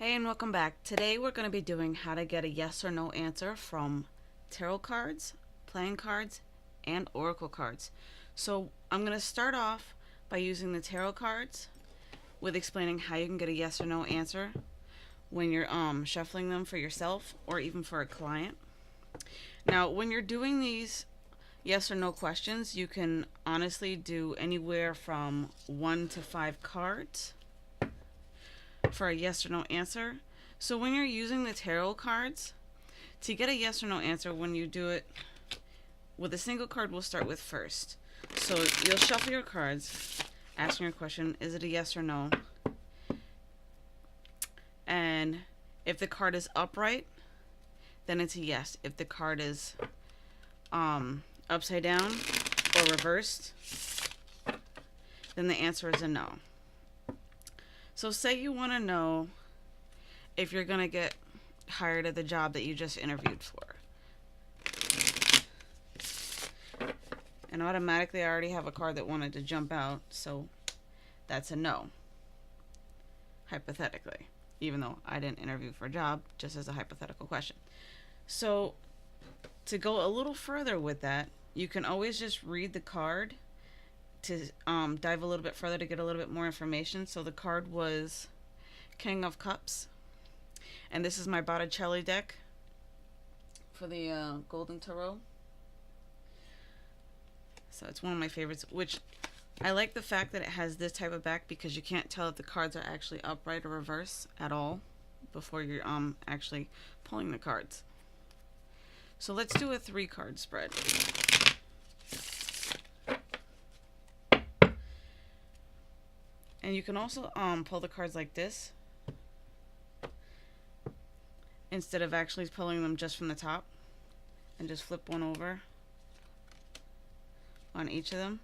Hey and welcome back. Today we're going to be doing how to get a yes or no answer from tarot cards, playing cards, and oracle cards. So I'm going to start off by using the tarot cards with explaining how you can get a yes or no answer when you're shuffling them for yourself or even for a client. Now, when you're doing these yes or no questions, you can honestly do anywhere from 1 to 5 cards for a yes or no answer. So when you're using the tarot cards, to get a yes or no answer, when you do it with a single card, we'll start with first. So you'll shuffle your cards, asking your question, is it a yes or no? And if the card is upright, then it's a yes. If the card is upside down or reversed, then the answer is a no. So say you want to know if you're going to get hired at the job that you just interviewed for. And automatically I already have a card that wanted to jump out, so that's a no. Hypothetically. Even though I didn't interview for a job, just as a hypothetical question. So to go a little further with that, you can always just read the card to dive a little bit further to get a little bit more information. So the card was King of Cups, and this is my Botticelli deck for the Golden Tarot. So it's one of my favorites, which I like the fact that it has this type of back because you can't tell if the cards are actually upright or reverse at all before you're actually pulling the cards. So let's do a 3-card spread. And you can also pull the cards like this instead of actually pulling them just from the top, and just flip one over on each of them,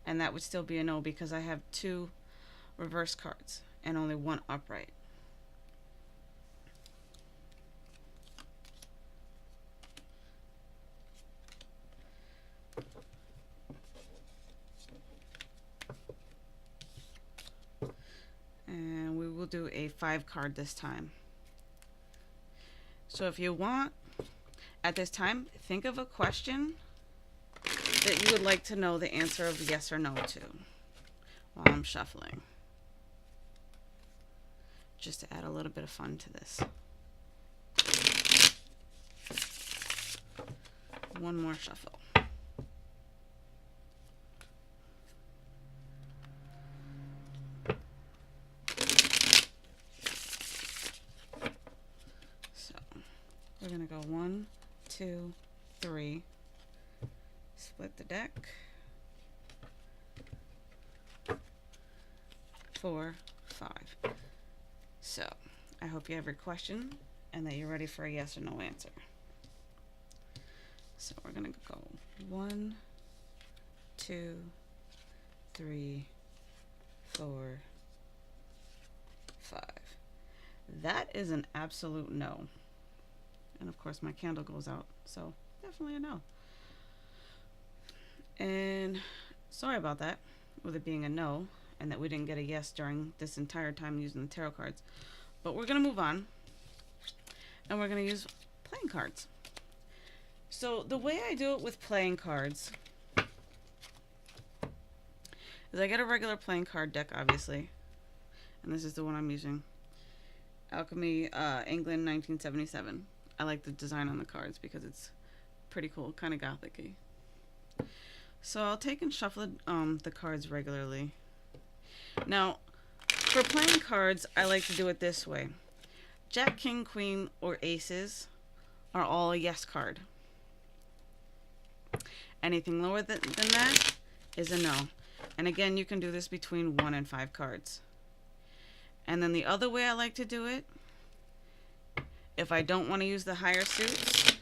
and that would still be a no because I have 2 reverse cards and only 1 upright. And we will do a 5-card this time. So if you want, at this time, think of a question that you would like to know the answer of yes or no to while I'm shuffling. Just to add a little bit of fun to this. One more shuffle. So we're gonna go 1, 2, 3. Split the deck. 4, 5. So I hope you have your question and that you're ready for a yes or no answer. So we're gonna go 1, 2, 3, 4, 5. That is an absolute no. And of course my candle goes out, so definitely a no. And sorry about that, with it being a no, and that we didn't get a yes during this entire time using the tarot cards. But we're going to move on, and we're going to use playing cards. So the way I do it with playing cards is I get a regular playing card deck, obviously, and this is the one I'm using. Alchemy, England, 1977. I like the design on the cards because it's pretty cool, kind of gothic-y. So I'll take and shuffle the cards regularly. Now, for playing cards, I like to do it this way. Jack, King, Queen, or Aces are all a yes card. Anything lower than that is a no. And again, you can do this between 1 and 5 cards. And then the other way I like to do it, if I don't want to use the higher suits,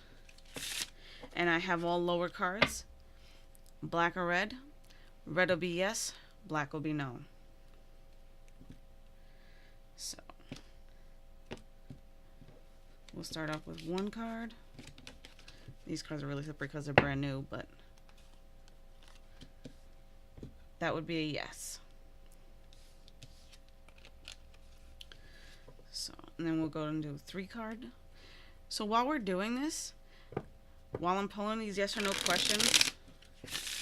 and I have all lower cards, black or red. Red will be yes, black will be no. So we'll start off with 1 card. These cards are really slippery because they're brand new, but that would be a yes. So And then we'll go and do 3 card. So while we're doing this, while I'm pulling these yes or no questions,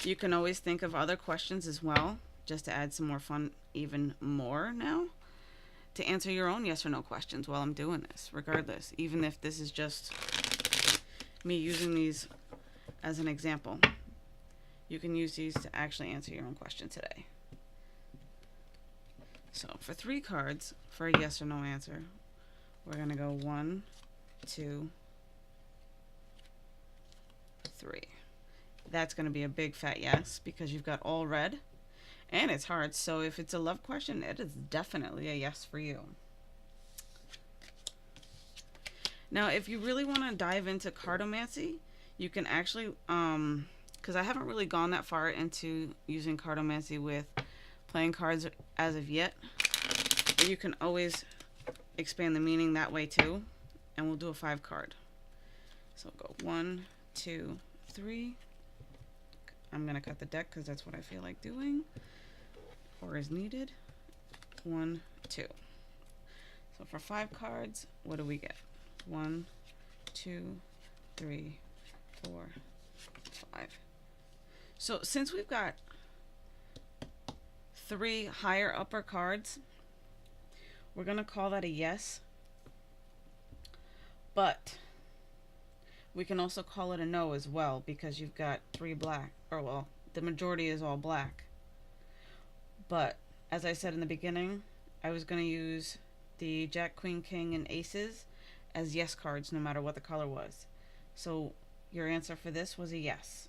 you can always think of other questions as well, just to add some more fun even more now, to answer your own yes or no questions while I'm doing this, regardless, even if this is just me using these as an example. You can use these to actually answer your own question today. So for 3 cards, for a yes or no answer, we're going to go 1, 2, 3. That's going to be a big fat yes because you've got all red and it's hard. So if it's a love question, it is definitely a yes for you. Now, if you really want to dive into cardomancy, you can actually, because I haven't really gone that far into using cardomancy with playing cards as of yet, but you can always expand the meaning that way too, and we'll do a 5 card. So go 1, 2, 3. I'm going to cut the deck because that's what I feel like doing or is needed. 1, 2. So for 5 cards, what do we get? 1, 2, 3, 4, 5. So since we've got 3 higher upper cards, we're going to call that a yes. But we can also call it a no as well because you've got 3 black, or well, the majority is all black. But as I said in the beginning, I was going to use the Jack, Queen, King, and Aces as yes cards no matter what the color was. So your answer for this was a yes.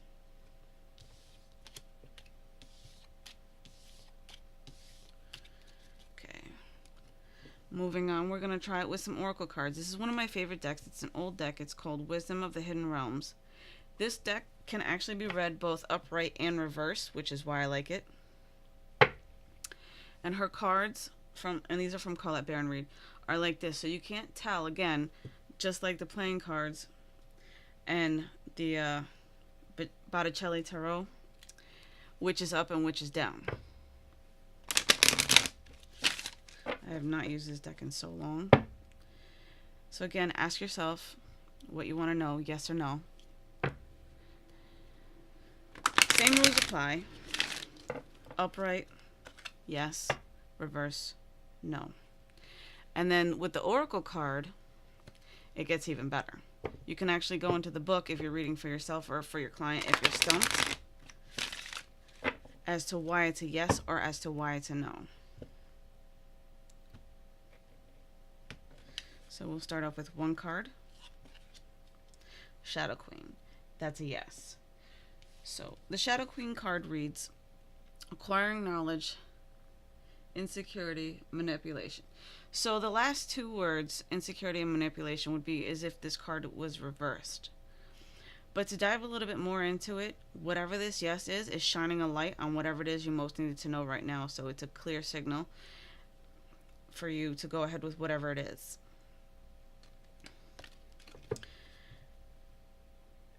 Moving on, we're going to try it with some Oracle cards. This is one of my favorite decks. It's an old deck. It's called Wisdom of the Hidden Realms. This deck can actually be read both upright and reverse, which is why I like it. And her cards, and these are from Colette Baron Reed, are like this. So you can't tell, again, just like the playing cards and the Botticelli Tarot, which is up and which is down. I have not used this deck in so long. So again, ask yourself what you want to know, yes or no. Same rules apply. Upright, yes. Reverse, no. And then with the Oracle card, it gets even better. You can actually go into the book if you're reading for yourself or for your client if you're stumped as to why it's a yes or as to why it's a no. So we'll start off with 1 card. Shadow Queen. That's a yes. So the Shadow Queen card reads, acquiring knowledge, insecurity, manipulation. So the last 2 words, insecurity and manipulation, would be as if this card was reversed. But to dive a little bit more into it, whatever this yes is shining a light on whatever it is you most needed to know right now. So it's a clear signal for you to go ahead with whatever it is.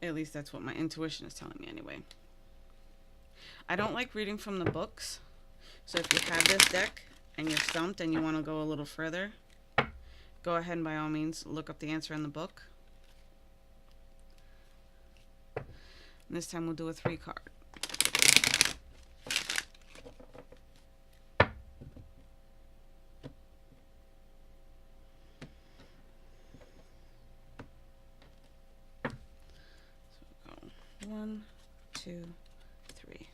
At least that's what my intuition is telling me anyway. I don't like reading from the books. So if you have this deck and you're stumped and you want to go a little further, go ahead and by all means look up the answer in the book. And this time we'll do a 3 card. So go 1, 2, 3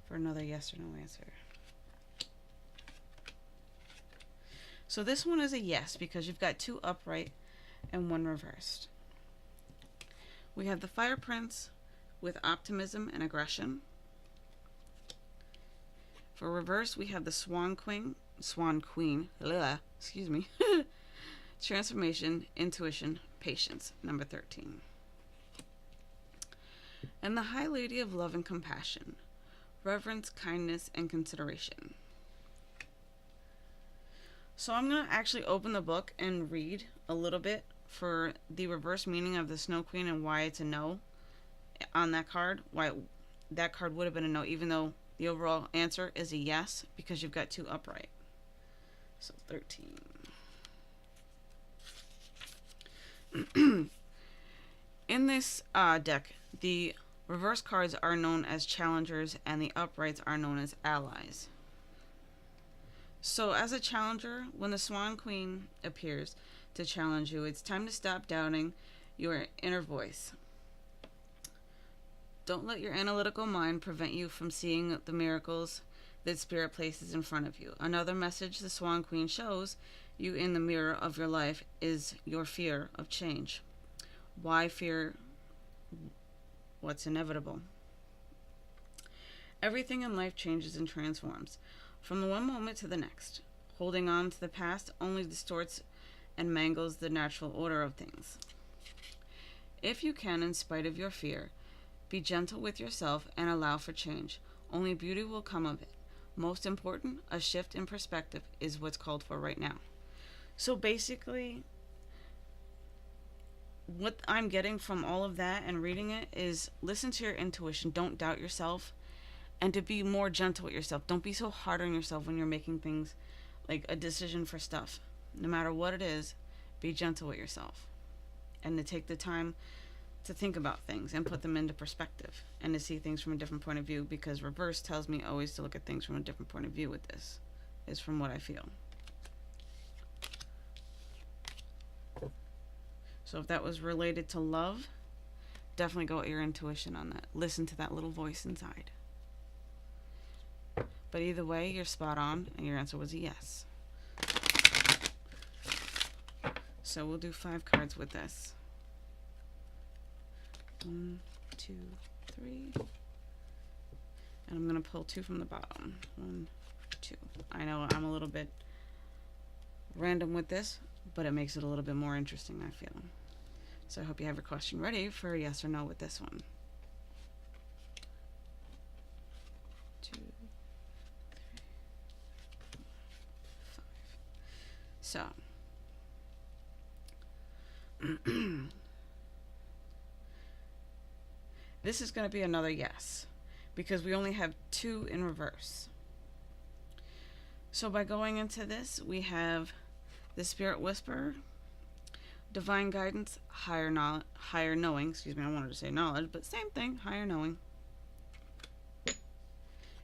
for another yes or no answer. So this one is a yes because you've got 2 upright and 1 reversed. We have the Fire Prince with optimism and aggression. For reverse, we have the Swan Queen, excuse me, transformation, intuition, patience, number 13. And the High Lady of Love and Compassion, reverence, kindness, and consideration. So I'm going to actually open the book and read a little bit for the reverse meaning of the Snow Queen and why it's a no on that card. Why that card would have been a no, even though the overall answer is a yes because you've got 2 upright. So 13. In this deck, the reverse cards are known as challengers and the uprights are known as allies. So, as a challenger, when the Swan Queen appears to challenge you, it's time to stop doubting your inner voice. Don't let your analytical mind prevent you from seeing the miracles that Spirit places in front of you. Another message the Swan Queen shows you in the mirror of your life is your fear of change. Why fear what's inevitable? Everything in life changes and transforms from the one moment to the next. Holding on to the past only distorts and mangles the natural order of things. If you can, in spite of your fear, be gentle with yourself and allow for change. Only beauty will come of it. Most important, a shift in perspective is what's called for right now. So basically, what I'm getting from all of that and reading it is listen to your intuition. Don't doubt yourself. And to be more gentle with yourself. Don't be so hard on yourself when you're making things like a decision for stuff. No matter what it is, be gentle with yourself. And to take the time to think about things and put them into perspective and to see things from a different point of view, because reverse tells me always to look at things from a different point of view with this, is from what I feel. So if that was related to love, definitely go with your intuition on that. Listen to that little voice inside. But either way, you're spot on, and your answer was a yes. So we'll do 5 cards with this. 1, 2, 3. And I'm going to pull 2 from the bottom. 1, 2. I know I'm a little bit random with this, but it makes it a little bit more interesting, I feel. So I hope you have your question ready for a yes or no with this one. 2, 3, 4, 5. So, this is going to be another yes, because we only have 2 in reverse. So by going into this, we have the Spirit Whisperer, Divine Guidance, higher knowing. Excuse me, I wanted to say knowledge, but same thing, higher knowing.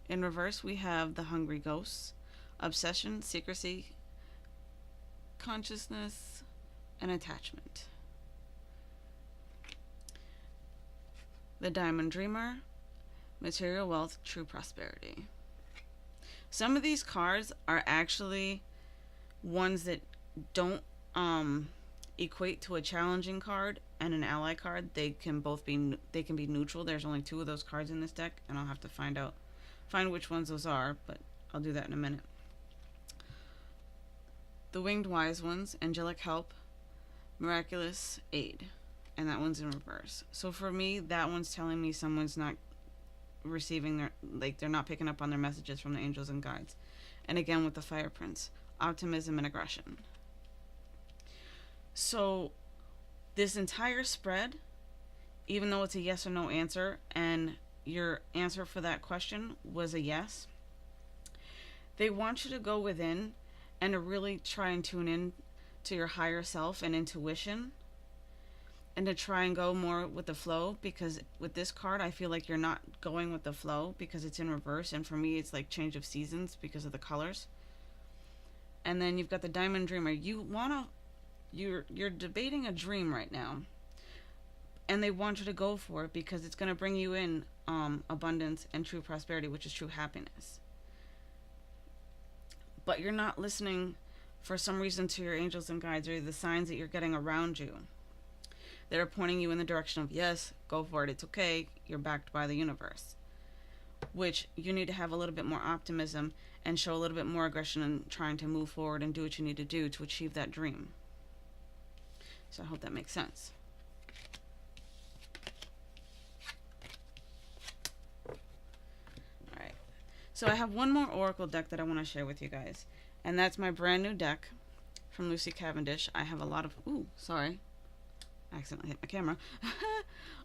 In reverse, we have the Hungry Ghosts, Obsession, Secrecy, Consciousness, and Attachment. The Diamond Dreamer, Material Wealth, True Prosperity. Some of these cards are actually ones that don't equate to a challenging card and an ally card. They can be neutral. There's only 2 of those cards in this deck, and I'll have to find which ones those are, but I'll do that in a minute. The Winged Wise Ones, Angelic Help, Miraculous Aid, and that one's in reverse. So for me, that one's telling me someone's not receiving they're not picking up on their messages from the angels and guides. And again with the Fire Prince, optimism and aggression. So this entire spread, even though it's a yes or no answer, and your answer for that question was a yes, they want you to go within and to really try and tune in to your higher self and intuition, and to try and go more with the flow, because with this card I feel like you're not going with the flow because it's in reverse, and for me it's like change of seasons because of the colors. And then you've got the Diamond Dreamer. You're debating a dream right now, and they want you to go for it because it's going to bring you in abundance and true prosperity, which is true happiness. But you're not listening for some reason to your angels and guides or the signs that you're getting around you that are pointing you in the direction of, yes, go for it, it's okay, you're backed by the universe. Which you need to have a little bit more optimism and show a little bit more aggression in trying to move forward and do what you need to do to achieve that dream. So I hope that makes sense. Alright. So I have one more Oracle deck that I want to share with you guys. And that's my brand new deck from Lucy Cavendish. I have a lot of... Ooh, sorry. I accidentally hit my camera.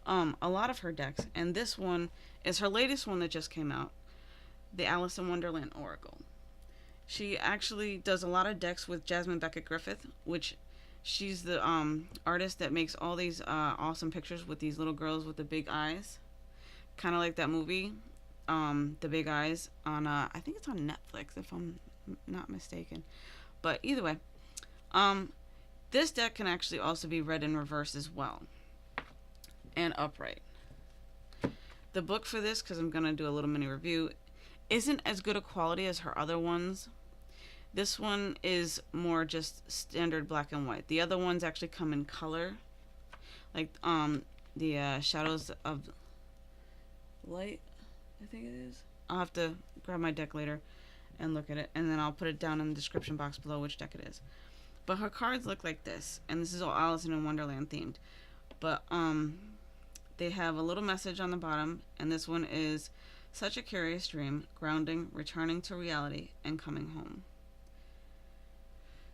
A lot of her decks. And this one is her latest one that just came out. The Alice in Wonderland Oracle. She actually does a lot of decks with Jasmine Beckett Griffith, which She's the artist that makes all these awesome pictures with these little girls with the big eyes, kind of like that movie, The Big Eyes on I think it's on Netflix if I'm not mistaken. But either way, this deck can actually also be read in reverse as well and upright. The book for this, because I'm gonna do a little mini review, isn't as good a quality as her other ones. This one is more just standard black and white. The other ones actually come in color, like the Shadows of Light, I think it is. I'll have to grab my deck later and look at it, and then I'll put it down in the description box below which deck it is. But her cards look like this, and this is all Alice in Wonderland themed. But they have a little message on the bottom, and this one is such a curious dream, grounding, returning to reality, and coming home.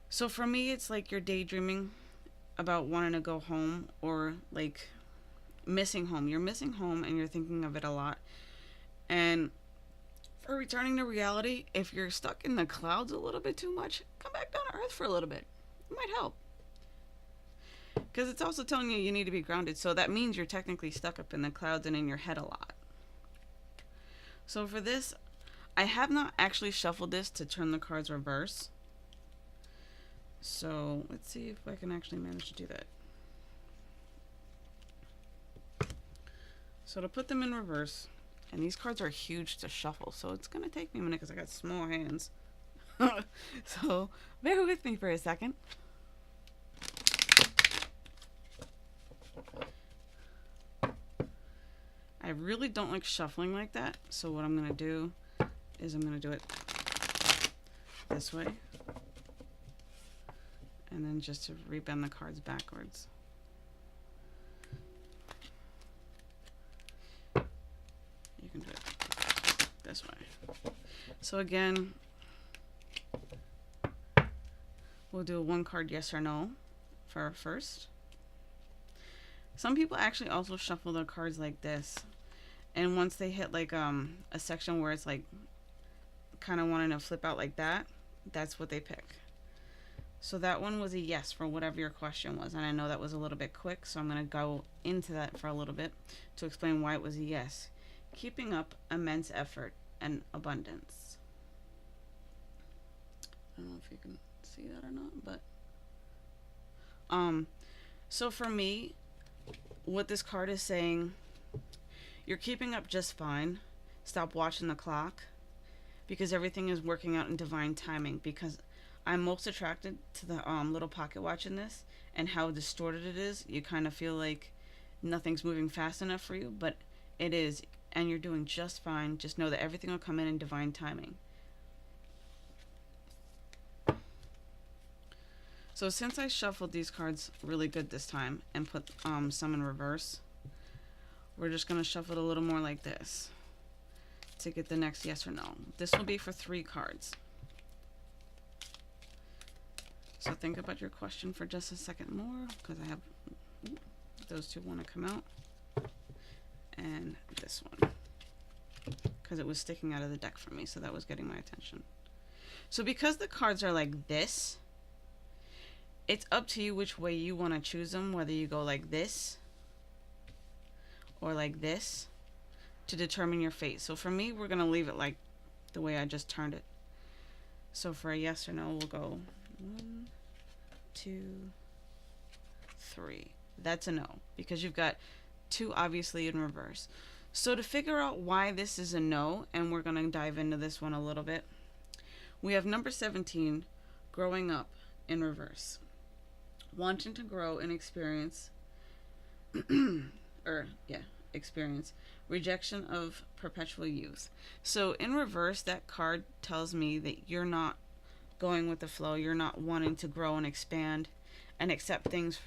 So for me, it's like you're daydreaming about wanting to go home, or like missing home. You're missing home and you're thinking of it a lot. And for returning to reality, if you're stuck in the clouds a little bit too much, come back down to earth for a little bit. It might help. Because it's also telling you need to be grounded. So that means you're technically stuck up in the clouds and in your head a lot. So for this, I have not actually shuffled this to turn the cards reverse. So let's see if I can actually manage to do that. So to put them in reverse, and these cards are huge to shuffle, so it's going to take me a minute because I got small hands. So bear with me for a second. I really don't like shuffling like that, so what I'm going to do is I'm going to do it this way. And then just to rebend the cards backwards. You can do it this way. So again, we'll do a one card yes or no for our first. Some people actually also shuffle their cards like this. And once they hit like a section where it's like kind of wanting to flip out like that, that's what they pick. So that one was a yes for whatever your question was. And I know that was a little bit quick, so I'm going to go into that for a little bit to explain why it was a yes. Keeping up immense effort and abundance. I don't know if you can see that or not, but so for me, what this card is saying, you're keeping up just fine. Stop watching the clock, because everything is working out in divine timing. Because I'm most attracted to the little pocket watch in this and how distorted it is. You kind of feel like nothing's moving fast enough for you, but it is, and you're doing just fine. Just know that everything will come in divine timing. So since I shuffled these cards really good this time and put some in reverse, we're just going to shuffle it a little more like this to get the next yes or no. This will be for 3 cards. So think about your question for just a second more, because I have those two want to come out, and this one, because it was sticking out of the deck for me, so that was getting my attention. So because the cards are like this, it's up to you which way you want to choose them, whether you go like this or like this to determine your fate. So for me, we're going to leave it like the way I just turned it. So for a yes or no, we'll go 1, 2, 3. That's a no, because you've got 2 obviously in reverse. So to figure out why this is a no, and we're going to dive into this one a little bit, we have number 17, growing up, in reverse. Wanting to grow and experience, experience. Rejection of perpetual youth. So in reverse, that card tells me that you're not going with the flow. You're not wanting to grow and expand and accept things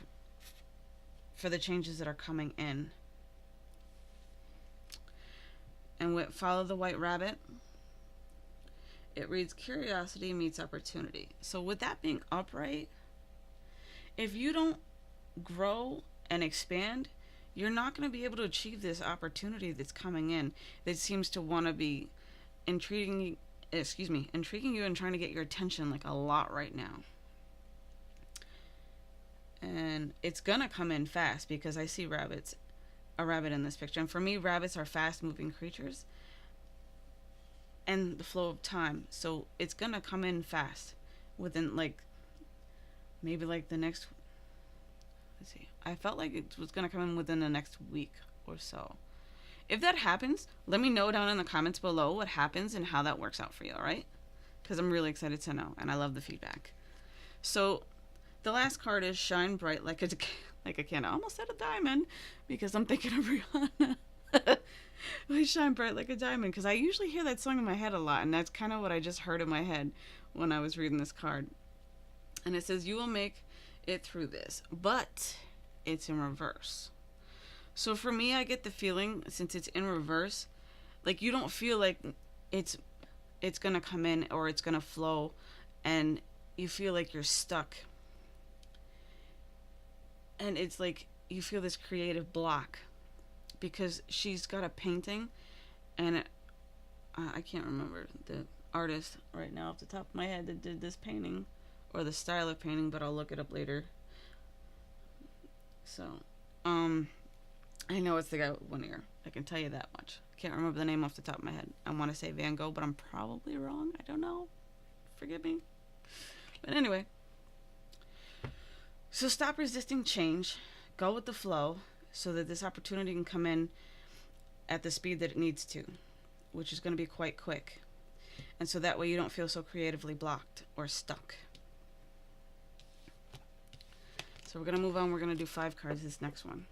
for the changes that are coming in. And with Follow the White Rabbit, it reads curiosity meets opportunity. So with that being upright, if you don't grow and expand, you're not going to be able to achieve this opportunity that's coming in that seems to want to be intriguing you and trying to get your attention like a lot right now. and it's gonna come in fast because I see a rabbit in this picture. And for me, rabbits are fast moving creatures and the flow of time. So it's gonna come in fast within like maybe like the next, let's see. I felt like it was gonna come in within the next week or so. If that happens, let me know down in the comments below what happens and how that works out for you, all right? Because I'm really excited to know, and I love the feedback. So the last card is Shine Bright Like a Candle. I almost said a diamond because I'm thinking of Rihanna. Shine bright like a diamond, because I usually hear that song in my head a lot, and that's kind of what I just heard in my head when I was reading this card. And it says, you will make it through this, but it's in reverse. So for me, I get the feeling, since it's in reverse, like you don't feel like it's gonna come in or it's gonna flow, and you feel like you're stuck. And it's like you feel this creative block because she's got a painting, and I can't remember the artist right now off the top of my head that did this painting or the style of painting, but I'll look it up later. So, I know it's the guy with one ear. I can tell you that much. I can't remember the name off the top of my head. I want to say Van Gogh, but I'm probably wrong. I don't know. Forgive me. But anyway. So stop resisting change. Go with the flow so that this opportunity can come in at the speed that it needs to, which is going to be quite quick. And so that way you don't feel so creatively blocked or stuck. So we're going to move on. We're going to do 5 cards this next one.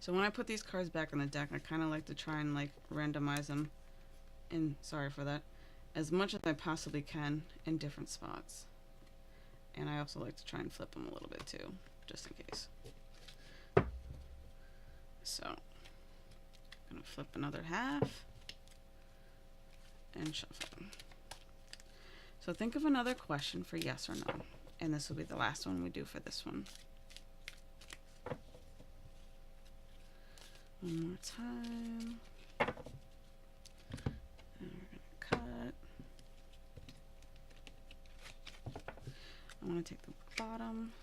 So when I put these cards back in the deck, I kind of like to try and like randomize them, and sorry for that, as much as I possibly can in different spots. And I also like to try and flip them a little bit too, just in case. So I'm going to flip another half and shuffle. So think of another question for yes or no. And this will be the last one we do for this one. One more time. And we're going to cut. I want to take the bottom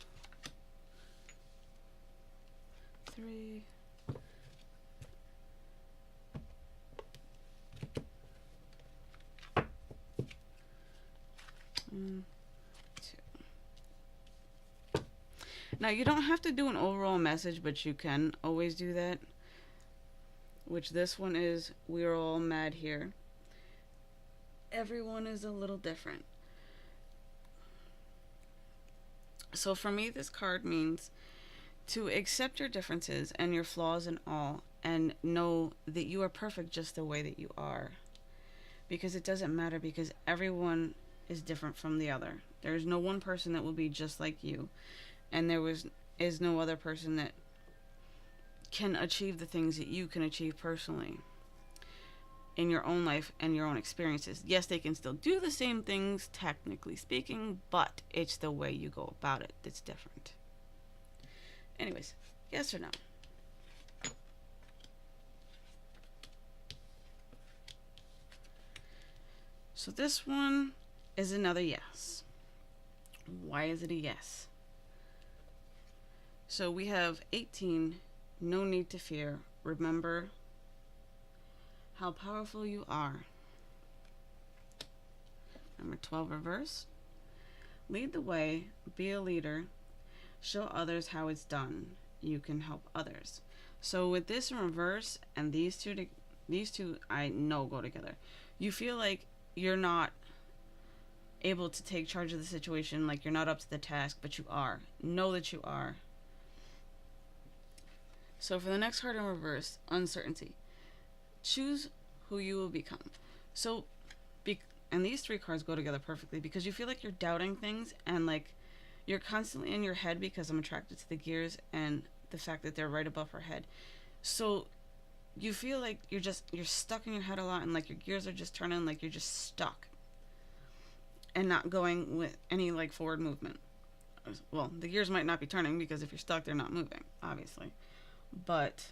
3. And 2. Now you don't have to do an overall message, but you can always do that. Which this one is, we're all mad here. Everyone is a little different. So for me, this card means to accept your differences and your flaws and all, and know that you are perfect just the way that you are. Because it doesn't matter, because everyone is different from the other. There is no one person that will be just like you, and is no other person that can achieve the things that you can achieve personally in your own life and your own experiences. Yes, they can still do the same things, technically speaking, but it's the way you go about it that's different. Anyways, yes or no? So this one is another yes. Why is it a yes? So we have 18, no need to fear. Remember how powerful you are. Number 12, reverse. Lead the way, be a leader, show others how it's done. You can help others. So with this in reverse and these two I know go together. You feel like you're not able to take charge of the situation, like you're not up to the task, but you are. Know that you are. So for the next card in reverse, uncertainty. Choose who you will become. So, and these 3 cards go together perfectly because you feel like you're doubting things and like you're constantly in your head, because I'm attracted to the gears and the fact that they're right above her head. So you feel like you're stuck in your head a lot, and like your gears are just turning, like you're just stuck and not going with any like forward movement. Well, the gears might not be turning because if you're stuck, they're not moving, obviously. But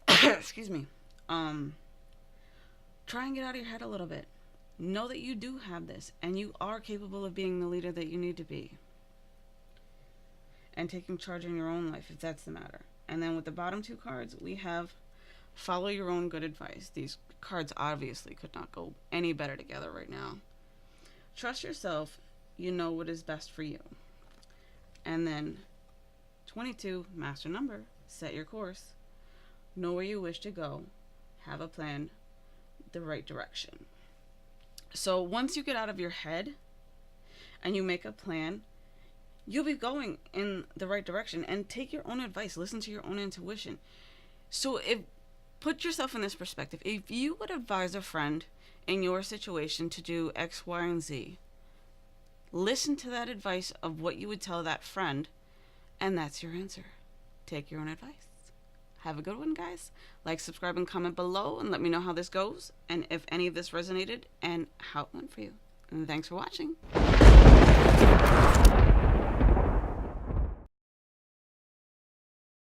excuse me. Try and get out of your head a little bit. Know that you do have this and you are capable of being the leader that you need to be. And taking charge in your own life if that's the matter. And then with the bottom two cards, we have follow your own good advice. These cards obviously could not go any better together right now. Trust yourself. You know what is best for you. And then 22, master number, set your course. Know where you wish to go. Have a plan, the right direction. So once you get out of your head and you make a plan, you'll be going in the right direction. And take your own advice. Listen to your own intuition. So put yourself in this perspective. If you would advise a friend in your situation to do X, Y, and Z, listen to that advice of what you would tell that friend, and that's your answer. Take your own advice. Have a good one, guys. Like, subscribe, and comment below, and let me know how this goes, and if any of this resonated, and how it went for you. And thanks for watching.